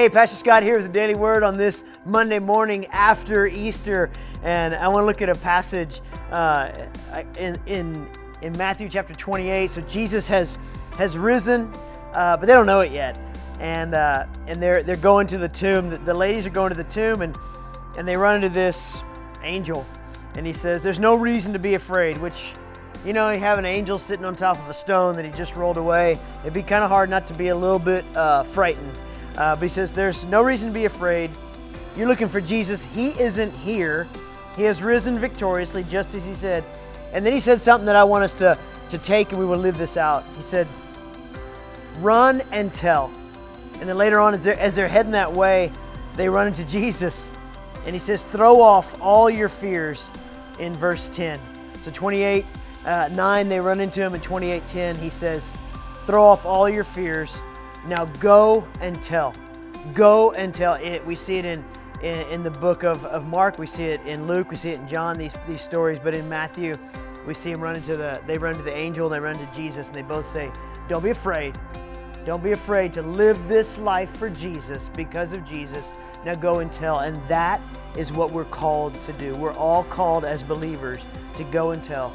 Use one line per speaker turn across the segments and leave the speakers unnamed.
Hey, Pastor Scott here with the Daily Word on this Monday morning after Easter, and I want to look at a passage in Matthew chapter 28. So Jesus has risen, but they don't know it yet, and they're going to the tomb. The ladies are going to the tomb, and they run into this angel, and he says, "There's no reason to be afraid." Which, you know, you have an angel sitting on top of a stone that he just rolled away. It'd be kind of hard not to be a little bit frightened. But he says, there's no reason to be afraid. You're looking for Jesus. He isn't here. He has risen victoriously, just as he said. And then he said something that I want us to take, and we will live this out. He said, run and tell. And then later on, as they're heading that way, they run into Jesus. And he says, throw off all your fears in verse 10. So 28:9, they run into him. In 28:10, he says, throw off all your fears. Now go and tell. Go and tell. We see it in the book of Mark. We see it in Luke. We see it in John, these stories. But in Matthew, we see them they run to the angel, and they run to Jesus, and they both say, don't be afraid. Don't be afraid to live this life for Jesus, because of Jesus. Now go and tell. And that is what we're called to do. We're all called as believers to go and tell,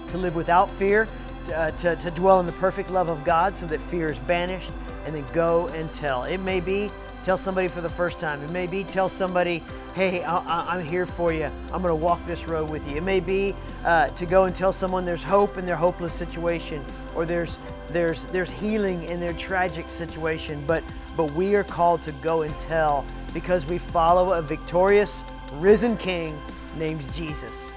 to live without fear, to dwell in the perfect love of God so that fear is banished, and then go and tell. It may be tell somebody for the first time. It may be tell somebody, hey, I'm here for you. I'm going to walk this road with you. It may be to go and tell someone there's hope in their hopeless situation, or there's healing in their tragic situation. But we are called to go and tell, because we follow a victorious, risen King named Jesus.